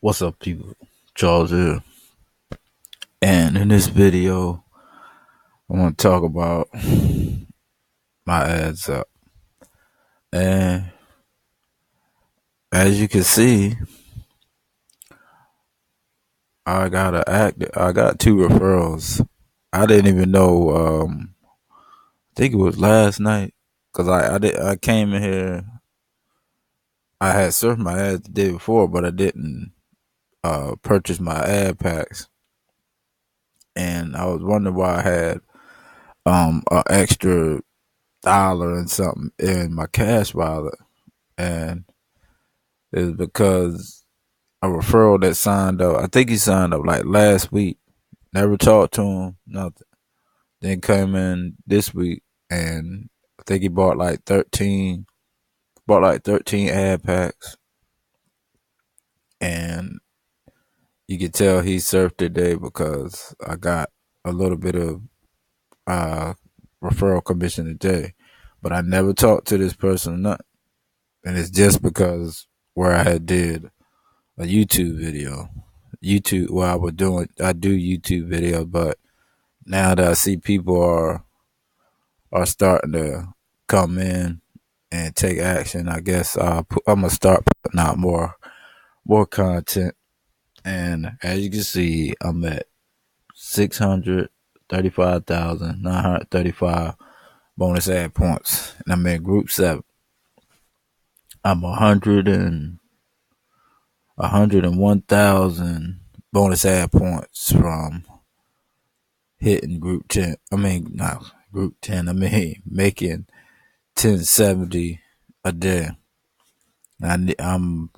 What's up, people? Charles here. And in this video, I want to talk about my ads up. And as you can see, I got two referrals. I didn't even know. I think it was last night because I came in here. I had surfed my ads the day before, but I didn't purchase my ad packs, and I was wondering why I had an extra dollar and something in my cash wallet, and it's because a referral that signed up. I think he signed up like last week. Never talked to him, nothing. Then came in this week, and I think he bought like 13 ad packs, and you could tell he surfed today because I got a little bit of uh, referral commission today. But I never talked to this person or nothing, and it's just because where I had did a YouTube video. I do YouTube videos, but now that I see people are starting to come in and take action, I guess I'm gonna start putting out more content. And as you can see, I'm at 635,935 bonus ad points, and I'm in Group 7. I'm 101,000 bonus ad points from hitting Group 10. Not Group 10. Making 1070 a day. I'm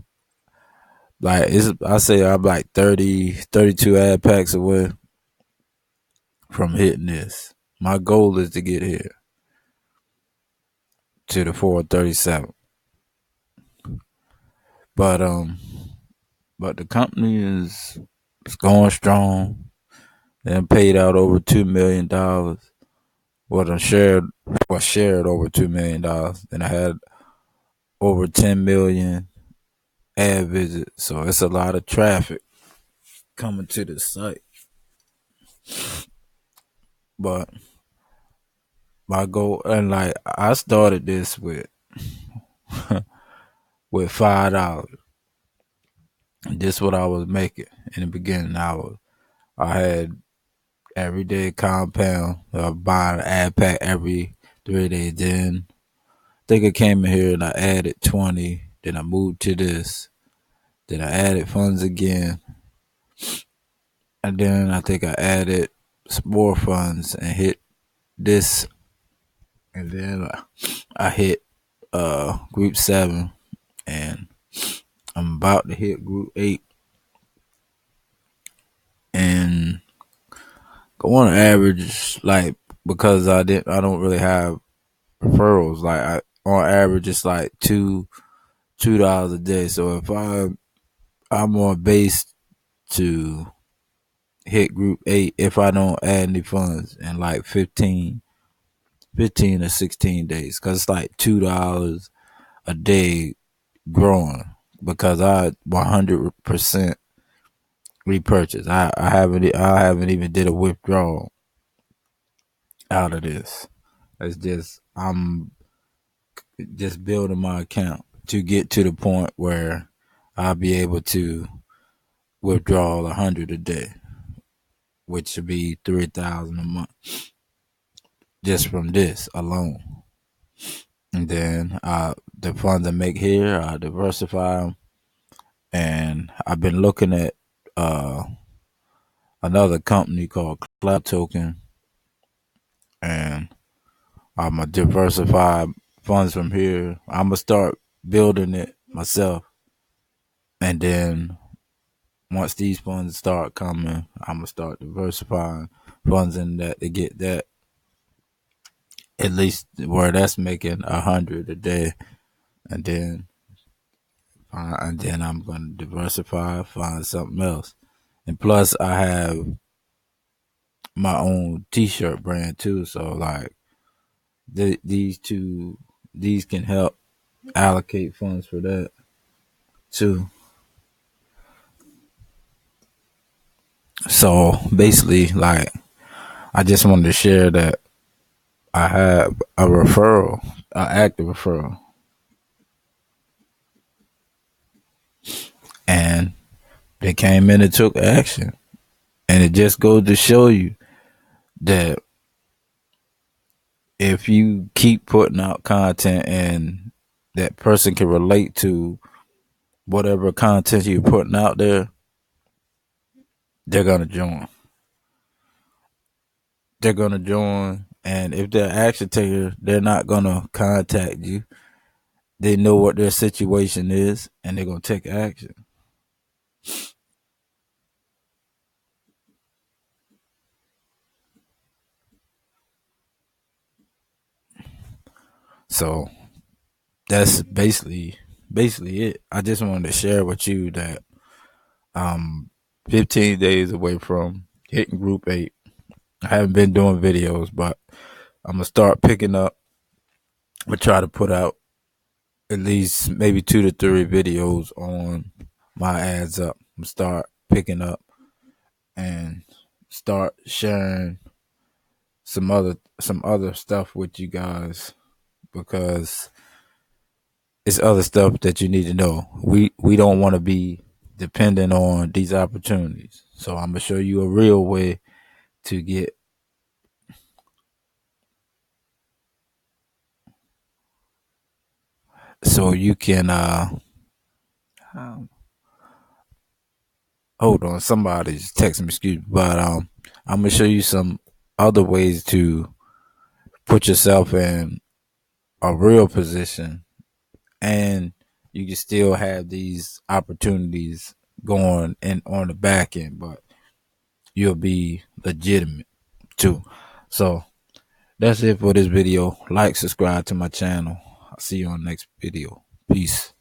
like, I say I'm like 32 ad packs away from hitting this. My goal is to get here to the 437. But but the company is going strong. They paid out over $2 million. Shared over $2 million. And I had over 10 million ad visits. So it's a lot of traffic coming to the site. But my goal, and like I started this with with $5. This what I was making in the beginning. I had everyday compound, buying an ad pack every 3 days. Then I think I came in here and I added 20. Then I moved to this. Then I added funds again. And then I think I added some more funds and hit this. And then I hit Group 7. And I'm about to hit Group 8. And go on average, like, because I don't really have referrals. Like, on average, it's like $2 a day. So if I'm on base to hit Group 8 if I don't add any funds in like 15 or 16 days, because it's like $2 a day growing, because I 100% repurchase. I haven't even did a withdrawal out of this. It's just I'm just building my account to get to the point where I'll be able to withdraw 100 a day, which should be 3,000 a month just from this alone. And then the funds I make here, I diversify them. And I've been looking at another company called Cloud Token, and I'm gonna diversify funds from here. I'm gonna start building it myself, and then once these funds start coming, I'm gonna start diversifying funds in that to get that at least where that's making 100 a day, and then I'm gonna diversify, find something else, and plus I have my own T-shirt brand too. So like these can help allocate funds for that too. So basically, like, I just wanted to share that I have a referral, an active referral, and they came in and took action. And it just goes to show you that if you keep putting out content and that person can relate to whatever content you're putting out there, they're gonna join. They're gonna join, and if they're action taker, they're not gonna contact you. They know what their situation is, and they're gonna take action. So that's basically it. I just wanted to share with you that I'm 15 days away from hitting Group 8. I haven't been doing videos, but I'm gonna start picking up. I'm gonna try to put out at least maybe 2 to 3 videos on my ads up. I'm gonna start picking up and start sharing some other stuff with you guys, because it's other stuff that you need to know. We don't want to be dependent on these opportunities. So I'm gonna show you a real way to get, so you can um, hold on, somebody's texting me, excuse me, but I'm gonna show you some other ways to put yourself in a real position, and you can still have these opportunities going and on the back end, but you'll be legitimate too. So that's it for this video. Like, subscribe to my channel. I'll see you on the next video. Peace.